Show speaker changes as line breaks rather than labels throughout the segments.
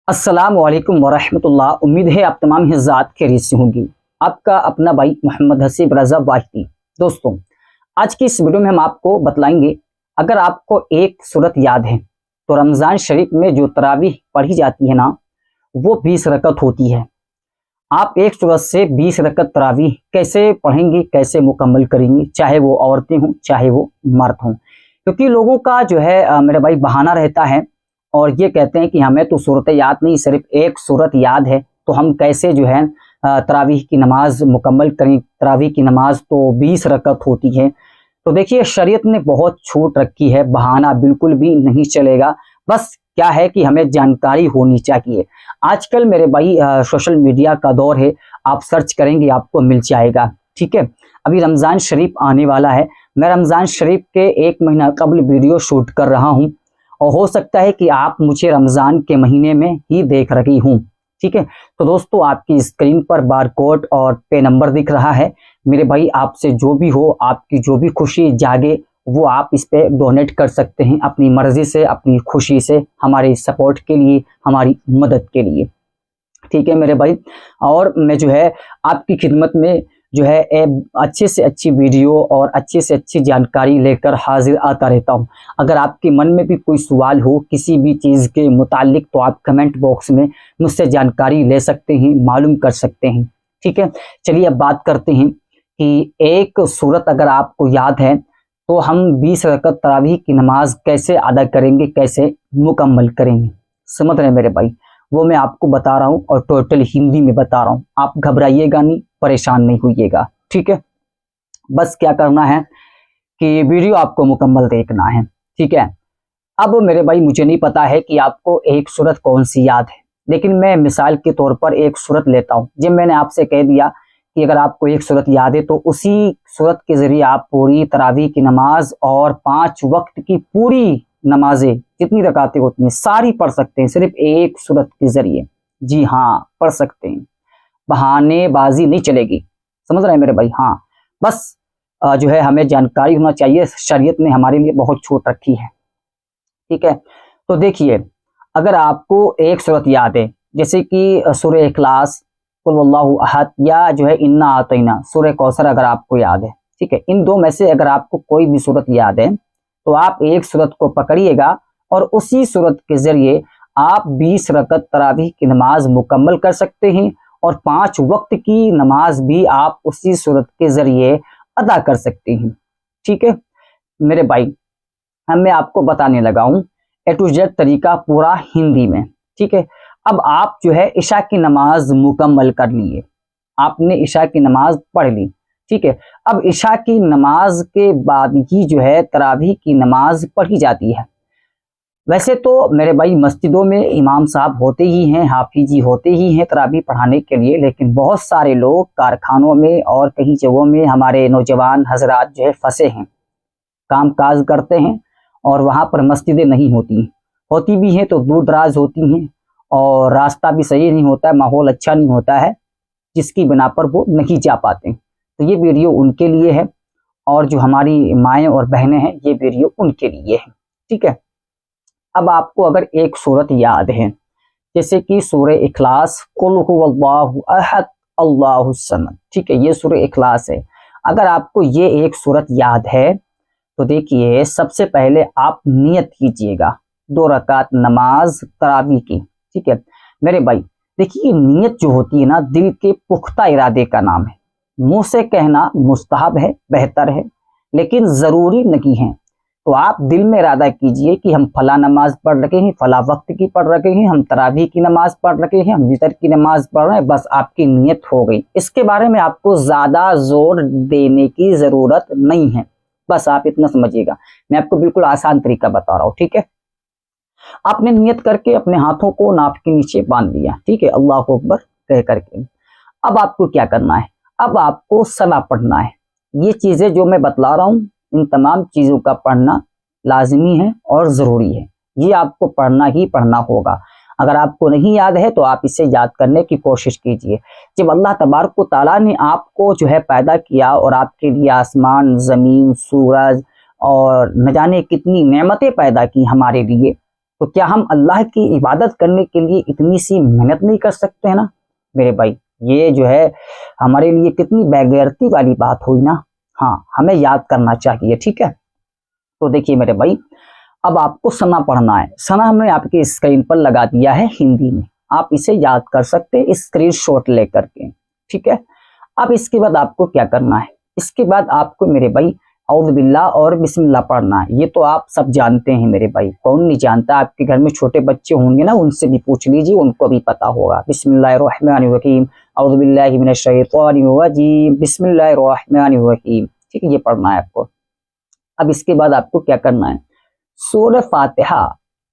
अस्सलामु अलैकुम वरहमतुल्लाह। उम्मीद है आप तमाम हिज़ात खैरियत से होंगी। आपका अपना भाई मोहम्मद हसीब रज़ा वाहिदी। दोस्तों, आज की इस वीडियो में हम आपको बतलाएंगे, अगर आपको एक सूरत याद है तो रमज़ान शरीफ में जो तरावीह पढ़ी जाती है ना, वो 20 रकत होती है। आप एक सूरत से 20 रकत तरावीह कैसे पढ़ेंगे, कैसे मुकम्मल करेंगे, चाहे वो औरतें हों चाहे वो मर्द हों। क्योंकि लोगों का जो है मेरे भाई बहाना रहता है और ये कहते हैं कि हमें तो सूरत याद नहीं, सिर्फ एक सूरत याद है, तो हम कैसे जो है तरावीह की नमाज मुकम्मल करें। तरावीह की नमाज तो 20 रकत होती है। तो देखिए, शरीयत ने बहुत छूट रखी है, बहाना बिल्कुल भी नहीं चलेगा। बस क्या है कि हमें जानकारी होनी चाहिए। आजकल मेरे भाई सोशल मीडिया का दौर है, आप सर्च करेंगे आपको मिल जाएगा। ठीक है, अभी रमज़ान शरीफ आने वाला है। मैं रमज़ान शरीफ के 1 महीना कबल वीडियो शूट कर रहा हूँ और हो सकता है कि आप मुझे रमज़ान के महीने में ही देख रही हूँ। ठीक है, तो दोस्तों, आपकी स्क्रीन पर बारकोड और पे नंबर दिख रहा है। मेरे भाई, आपसे जो भी हो, आपकी जो भी खुशी जागे, वो आप इस पे डोनेट कर सकते हैं अपनी मर्जी से, अपनी खुशी से, हमारे सपोर्ट के लिए, हमारी मदद के लिए। ठीक है मेरे भाई, और मैं जो है आपकी खिदमत में जो है अच्छे से अच्छी वीडियो और अच्छे से अच्छी जानकारी लेकर हाजिर आता रहता हूँ। अगर आपके मन में भी कोई सवाल हो किसी भी चीज़ के मुतालिक, तो आप कमेंट बॉक्स में मुझसे जानकारी ले सकते हैं, मालूम कर सकते हैं। ठीक है, चलिए अब बात करते हैं कि एक सूरत अगर आपको याद है तो हम 20 रकत तरावीह की नमाज कैसे अदा करेंगे, कैसे मुकम्मल करेंगे। समझ रहे हैं मेरे भाई, वो मैं आपको बता रहा हूँ और टोटल हिंदी में बता रहा हूँ। आप घबराइएगा नहीं, परेशान नहीं होइएगा। ठीक है, बस क्या करना है कि वीडियो आपको मुकम्मल देखना है। ठीक है, अब मेरे भाई मुझे नहीं पता है कि आपको एक सूरत कौन सी याद है, लेकिन मैं मिसाल के तौर पर एक सूरत लेता हूँ। जब मैंने आपसे कह दिया कि अगर आपको एक सूरत याद है तो उसी सूरत के जरिए आप पूरी तरावीह की नमाज और 5 वक्त की पूरी नमाजें जितनी रकातें होती हैं सारी पढ़ सकते हैं, सिर्फ एक सूरत के जरिए। जी हाँ, पढ़ सकते हैं, बहानेबाजी नहीं चलेगी। समझ रहे हैं मेरे भाई। हाँ, बस जो है हमें जानकारी होना चाहिए, शरीयत ने हमारे लिए बहुत छूट रखी है। ठीक है, तो देखिए, अगर आपको एक सूरत याद है, जैसे कि सूरह इखलास, कुल वल्लाहु अहद, या जो है इन्ना आतैना, सूरह कौसर अगर आपको याद है। ठीक है, इन दो में से अगर आपको कोई भी सूरत याद है तो आप एक सूरत को पकड़िएगा और उसी सूरत के जरिए आप 20 रकत तरावीह की नमाज मुकम्मल कर सकते हैं और 5 वक्त की नमाज भी आप उसी सूरत के जरिए अदा कर सकते हैं। ठीक है मेरे भाई, अब मैं आपको बताने लगा हूँ ए टू जेड तरीका पूरा हिंदी में। ठीक है, अब आप जो है इशा की नमाज मुकम्मल कर लिए, आपने इशा की नमाज पढ़ ली। ठीक है, अब इशा की नमाज के बाद ही जो है तरावीह की नमाज पढ़ी जाती है। वैसे तो मेरे भाई मस्जिदों में इमाम साहब होते ही हैं, हाफिजी होते ही हैं तरावीह पढ़ाने के लिए, लेकिन बहुत सारे लोग कारखानों में और कहीं जगहों में हमारे नौजवान हजरात जो है फंसे हैं, काम काज करते हैं और वहाँ पर मस्जिदें नहीं होती, होती भी हैं तो दूर दराज होती हैं और रास्ता भी सही नहीं होता है, माहौल अच्छा नहीं होता है, जिसकी बिना पर वो नहीं जा पाते। तो ये वीडियो उनके लिए है और जो हमारी माएँ और बहनें हैं, ये वीडियो उनके लिए है। ठीक है, अब आपको अगर एक सूरत याद है, जैसे कि सूरह इखलास, कुल हुवल्लाहु अहद अल्लाहुस समद। ठीक है, ये सूरह इखलास है। अगर आपको ये एक सूरत याद है तो देखिए, सबसे पहले आप नियत कीजिएगा 2 रकात नमाज तरावीह की। ठीक है मेरे भाई, देखिए नियत जो होती है ना, दिल के पुख्ता इरादे का नाम है। मुंह से कहना मुस्तहब है, बेहतर है, लेकिन ज़रूरी नहीं है। तो आप दिल में इरादा कीजिए कि हम फला नमाज पढ़ रखे हैं, फला वक्त की पढ़ रखे हैं, हम तरावीह की नमाज पढ़ रखे हैं, हम वितर की नमाज पढ़ रहे हैं, बस आपकी नियत हो गई। इसके बारे में आपको ज़्यादा जोर देने की ज़रूरत नहीं है, बस आप इतना समझिएगा। मैं आपको बिल्कुल आसान तरीका बता रहा हूँ। ठीक है, आपने नियत करके अपने हाथों को नाप के नीचे बांध दिया। ठीक है, अल्लाह अकबर कह करके। अब आपको क्या करना है, अब आपको सना पढ़ना है। ये चीज़ें जो मैं बतला रहा हूँ, इन तमाम चीज़ों का पढ़ना लाजमी है और ज़रूरी है। ये आपको पढ़ना ही पढ़ना होगा। अगर आपको नहीं याद है तो आप इसे याद करने की कोशिश कीजिए। जब अल्लाह तबारक व तआला ने आपको जो है पैदा किया और आपके लिए आसमान, ज़मीन, सूरज और न जाने कितनी नेमतें पैदा की हमारे लिए, तो क्या हम अल्लाह की इबादत करने के लिए इतनी सी मेहनत नहीं कर सकते हैं ना मेरे भाई? ये जो है हमारे लिए कितनी बेगैरती वाली बात हुई ना। हाँ, हमें याद करना चाहिए, ठीक है। तो देखिए मेरे भाई, अब आपको सना पढ़ना है। सना हमने आपकी स्क्रीन पर लगा दिया है हिंदी में, आप इसे याद कर सकते हैं स्क्रीनशॉट लेकर के, ठीक है। अब इसके बाद आपको क्या करना है? इसके बाद आपको मेरे भाई औज़ बिल्लाह और बिस्मिल्लाह पढ़ना है। ये तो आप सब जानते हैं मेरे भाई, कौन नहीं जानता? आपके घर में छोटे बच्चे होंगे ना, उनसे भी पूछ लीजिए, उनको भी पता होगा। बिस्मिल्लाहिर्रहमानिर्रहीम, औज़ु बिल्लाहि मिनश शैतानिर रजीम, बिस्मिल्लाहिर्रहमानिर्रहीम, ठीक है, ये पढ़ना है आपको। अब इसके बाद आपको क्या करना है? सूरह फातिहा,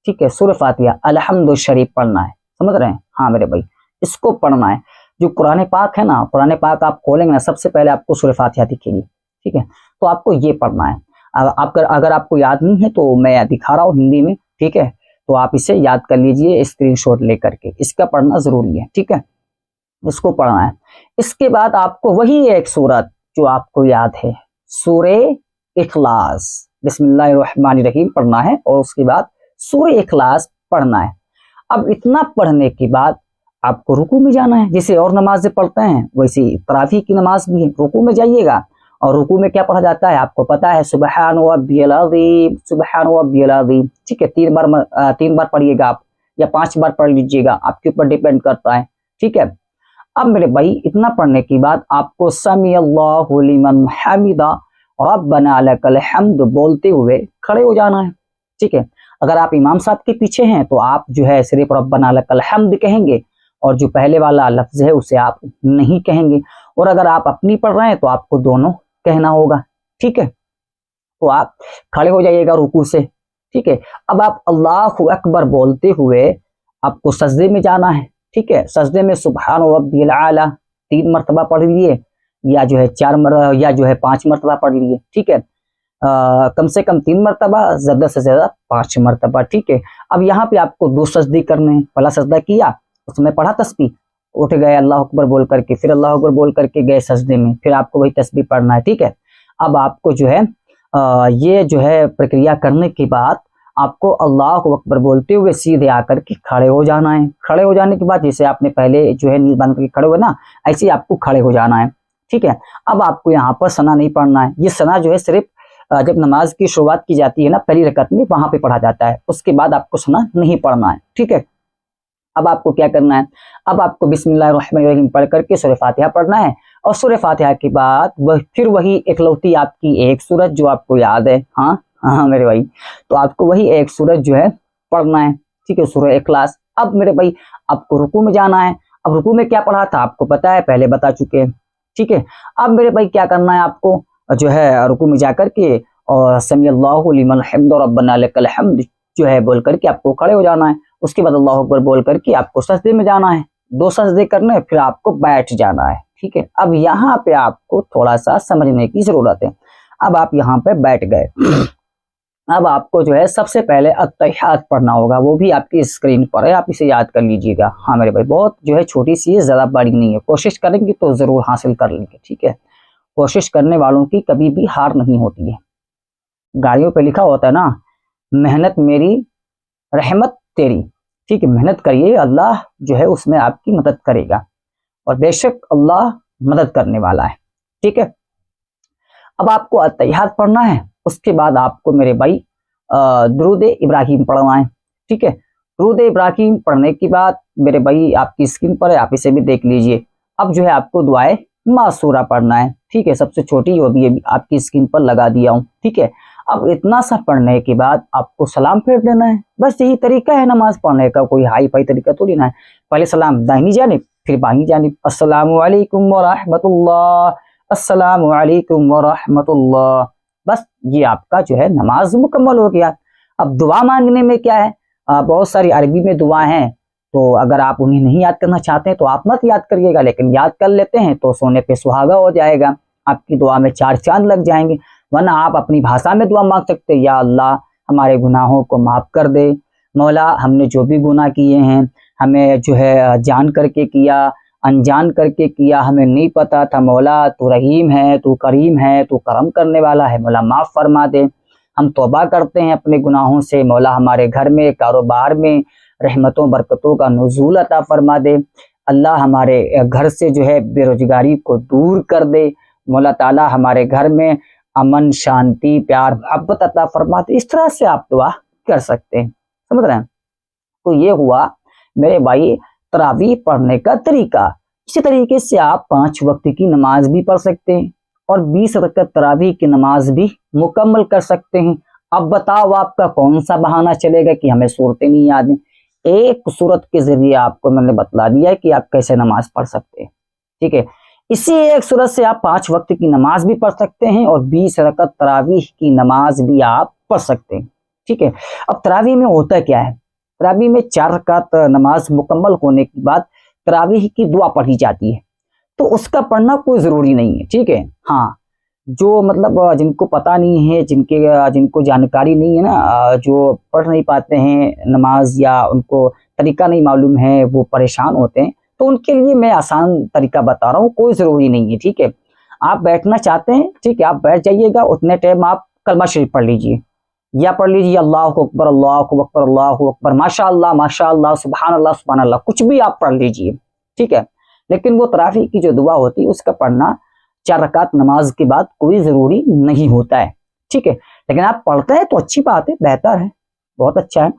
ठीक है, सूरह फातिहा अलहम्दु शरीफ पढ़ना है, समझ रहे हैं? हाँ मेरे भाई, इसको पढ़ना है। जो कुरान पाक है ना, कुरान पाक आप खोलेंगे ना, सबसे पहले आपको सूरह फातिहा दिखेगी, ठीक है। तो आपको ये पढ़ना है। अगर आपको याद नहीं है तो मैं दिखा रहा हूँ हिंदी में, ठीक है। तो आप इसे याद कर लीजिए स्क्रीनशॉट लेकर के, इसका पढ़ना जरूरी है, ठीक है। इसको पढ़ना है। इसके बाद आपको वही एक सूरत जो आपको याद है, सूरह इखलास, बिस्मिल्लाहिर्रहमानिर्रहीम पढ़ना है, और उसके बाद सूरह इखलास पढ़ना है। अब इतना पढ़ने के बाद आपको रुकू में जाना है। जैसे और नमाजें पढ़ते हैं वैसे तरावी की नमाज भी है, रुकू में जाइएगा। और रुकू में क्या पढ़ा जाता है आपको पता है? सुबहान रब्बियल अज़ीम, सुबहान रब्बियल अज़ीम, ठीक है। 3 बार पढ़िएगा आप, या 5 बार पढ़ लीजिएगा, आपके ऊपर डिपेंड करता है, ठीक है। अब मेरे भाई इतना पढ़ने के बाद आपको समी अल्लाहु लिमन हमिदा रब्बना लकल हम्द बोलते हुए खड़े हो जाना है, ठीक है। अगर आप इमाम साहब के पीछे हैं तो आप जो है सिर्फ रब्बना लकल हम्द कहेंगे, और जो पहले वाला लफ्ज है उसे आप नहीं कहेंगे। और अगर आप अपनी पढ़ रहे हैं तो आपको दोनों कहना होगा, ठीक है। तो आप खड़े हो जाइएगा रुकू से, ठीक है। अब आप अल्लाहु अकबर बोलते हुए आपको सजदे में जाना है, ठीक है। सजदे में सुबहान रब्बिल आला 3 मरतबा पढ़ लिए, या जो है 5 मरतबा पढ़ लिए, ठीक है। कम से कम 3 मरतबा, ज्यादा से ज्यादा 5 मरतबा, ठीक है। अब यहाँ पे आपको 2 सजदे करने हैं। पहला सजदा किया, उसमें पढ़ा तस्बीह, उठ गए अल्लाह अकबर बोल करके, फिर अल्लाह अकबर बोल करके गए सजदे में, फिर आपको वही तस्बीह पढ़ना है, ठीक है। अब आपको जो है ये जो है प्रक्रिया करने के बाद आपको अल्लाह अकबर बोलते हुए सीधे आकर के खड़े हो जाना है। खड़े हो जाने के बाद जैसे आपने पहले जो है नील बांध करके खड़े हुए ना, ऐसे ही आपको खड़े हो जाना है, ठीक है। अब आपको यहाँ पर सना नहीं पढ़ना है। ये सना जो है सिर्फ जब नमाज की शुरुआत की जाती है ना पहली रकअत में, वहां पे पढ़ा जाता है, उसके बाद आपको सना नहीं पढ़ना है, ठीक है। अब आपको क्या करना है? अब आपको बिस्मिल्लाहिर्रहमानिर्रहीम पढ़ करके सूरह फातिहा पढ़ना है, और सूरह फातिहा के बाद फिर वही इकलौती आपकी एक सूरत जो आपको याद है, हाँ हाँ मेरे भाई, तो आपको वही एक सूरत जो है पढ़ना है, ठीक है, सूरह इखलास। अब मेरे भाई आपको रुकू में जाना है। अब रुकू में क्या पढ़ा था आपको पता है, पहले बता चुके हैं, ठीक है। अब मेरे भाई क्या करना है आपको जो है रुकू में जाकर के और समी अल्लाहु लिमन हम्द रब्बना लकल हम्द जो है बोल करके आपको खड़े हो जाना है। उसके बाद अल्लाह अकबर बोल करके आपको सजदे में जाना है, 2 सजदे करने, फिर आपको बैठ जाना है, ठीक है। अब यहाँ पे आपको थोड़ा सा समझने की जरूरत है। अब आप यहाँ पे बैठ गए, अब आपको जो है सबसे पहले अत्तहियात पढ़ना होगा, वो भी आपकी स्क्रीन पर है, आप इसे याद कर लीजिएगा। हाँ मेरे भाई, बहुत जो है छोटी सी है, ज्यादा बड़ी नहीं है, कोशिश करेंगे तो जरूर हासिल कर लेंगे, ठीक है। कोशिश करने वालों की कभी भी हार नहीं होती है। गाड़ियों पे लिखा होता है ना, मेहनत मेरी रहमत तेरी, ठीक है। मेहनत करिए, अल्लाह जो है उसमें आपकी मदद करेगा, और बेशक अल्लाह मदद करने वाला है, ठीक है। अब आपको अत्तहियात पढ़ना है, उसके बाद आपको मेरे भाई दुरूद इब्राहिम पढ़ना है, ठीक है। दुरूद इब्राहिम पढ़ने के बाद मेरे भाई आपकी स्क्रीन पर है, आप इसे भी देख लीजिए। अब जो है आपको दुआए मासूरा पढ़ना है, ठीक है, सबसे छोटी वो भी आपकी स्क्रीन पर लगा दिया हूँ, ठीक है। अब इतना सा पढ़ने के बाद आपको सलाम फेर देना है, बस यही तरीका है नमाज पढ़ने का, कोई हाई फाई तरीका थोड़ी ना है। पहले सलाम दाहिनी जानिब, फिर बाईं जानिब, अस्सलामु अलैकुम व रहमतुल्लाह, अस्सलामु अलैकुम व रहमतुल्लाह, बस ये आपका जो है नमाज मुकम्मल हो गया। अब दुआ मांगने में क्या है, बहुत सारी अरबी में दुआ हैं, तो अगर आप उन्हें नहीं याद करना चाहते हैं तो आप मत याद करिएगा, लेकिन याद कर लेते हैं तो सोने पे सुहागा हो जाएगा, आपकी दुआ में 4 चांद लग जाएंगे। वरना आप अपनी भाषा में दुआ मांग सकते हैं, या अल्लाह हमारे गुनाहों को माफ कर दे, मौला हमने जो भी गुनाह किए हैं, हमें जो है जान करके किया, अनजान करके किया, हमें नहीं पता था, मौला तू रहीम है, तू करीम है, तू करम करने वाला है, मौला माफ फरमा दे, हम तौबा करते हैं अपने गुनाहों से, मौला हमारे घर में, कारोबार में रहमतों बरकतों का नुज़ूल अता फरमा दे। अल्लाह हमारे घर से जो है बेरोजगारी को दूर कर दे। मौला ताला हमारे घर में अमन, शांति, प्यार, मोहब्बत अता फरमा दे। इस तरह से आप दुआ कर सकते हैं, समझ रहे हैं। तो ये हुआ मेरे भाई तरावीह पढ़ने का तरीका। इसी तरीके से आप 5 वक्त की नमाज भी पढ़ सकते हैं और 20 रकअत तरावीह की नमाज भी मुकम्मल कर सकते हैं। अब बताओ आपका कौन सा बहाना चलेगा कि हमें सूरतें नहीं याद हैं। एक सूरत के जरिए आपको मैंने बतला दिया है कि आप कैसे नमाज पढ़ सकते हैं, ठीक है। इसी एक सूरत से आप 5 वक्त की नमाज भी पढ़ सकते हैं और 20 रकअत तरावीह की नमाज भी आप पढ़ सकते हैं, ठीक है। अब तरावीह में होता क्या है, तरावीह में 4 रकात नमाज मुकम्मल होने के बाद तरावीह की दुआ पढ़ी जाती है, तो उसका पढ़ना कोई ज़रूरी नहीं है, ठीक है। हाँ, जो मतलब जिनको पता नहीं है, जिनको जानकारी नहीं है ना, जो पढ़ नहीं पाते हैं नमाज या उनको तरीका नहीं मालूम है, वो परेशान होते हैं, तो उनके लिए मैं आसान तरीका बता रहा हूँ, कोई ज़रूरी नहीं है, ठीक है। आप बैठना चाहते हैं, ठीक है, आप बैठ जाइएगा, उतने टाइम आप कलमा शरीफ पढ़ लीजिए या पढ़ लीजिए अल्लाहु अकबर, अल्लाहु अकबर, अल्लाहु अकबर, माशाअल्लाह माशाअल्लाह, सुभान अल्लाह सुभान अल्लाह, कुछ भी आप पढ़ लीजिए, ठीक है। लेकिन वो तरावीह की जो दुआ होती है उसका पढ़ना 4 रकात नमाज के बाद कोई ज़रूरी नहीं होता है, ठीक है। लेकिन आप पढ़ते हैं तो अच्छी बात है, बेहतर है, बहुत अच्छा है,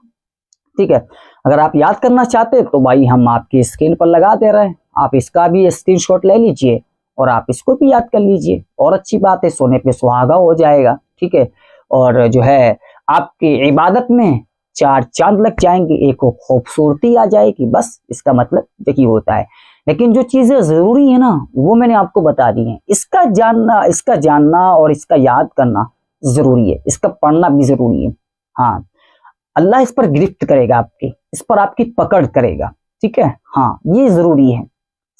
ठीक है। अगर आप याद करना चाहते हैं तो भाई हम आपकी स्क्रीन पर लगा दे रहे हैं, आप इसका भी स्क्रीनशॉट ले लीजिए और आप इसको भी याद कर लीजिए, और अच्छी बात है, सोने पे सुहागा हो जाएगा, ठीक है। और जो है आपकी इबादत में 4 चांद लग जाएंगे, एक खूबसूरती आ जाएगी, बस इसका मतलब यही होता है। लेकिन जो चीज़ें ज़रूरी है ना, वो मैंने आपको बता दी हैं। इसका जानना और इसका याद करना ज़रूरी है, इसका पढ़ना भी ज़रूरी है। हाँ, अल्लाह इस पर गिरफ्त करेगा, आपकी इस पर आपकी पकड़ करेगा, ठीक है। हाँ, ये ज़रूरी है,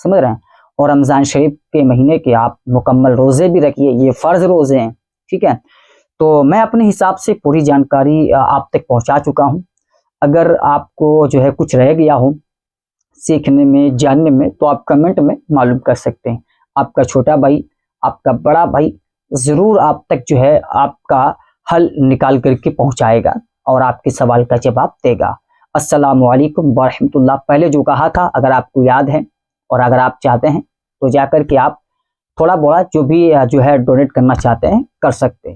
समझ रहे हैं। और रमज़ान शरीफ के महीने के आप मुकम्मल रोज़े भी रखिए, ये फ़र्ज़ रोज़े हैं, ठीक है। तो मैं अपने हिसाब से पूरी जानकारी आप तक पहुंचा चुका हूं। अगर आपको जो है कुछ रह गया हो सीखने में, जानने में, तो आप कमेंट में मालूम कर सकते हैं। आपका छोटा भाई, आपका बड़ा भाई ज़रूर आप तक जो है आपका हल निकाल करके पहुंचाएगा और आपके सवाल का जवाब देगा। अस्सलामु अलैकुम व रहमतुल्लाह। पहले जो कहा था, अगर आपको याद है और अगर आप चाहते हैं तो जाकर के आप थोड़ा बहुत जो भी जो है डोनेट करना चाहते हैं कर सकते हैं।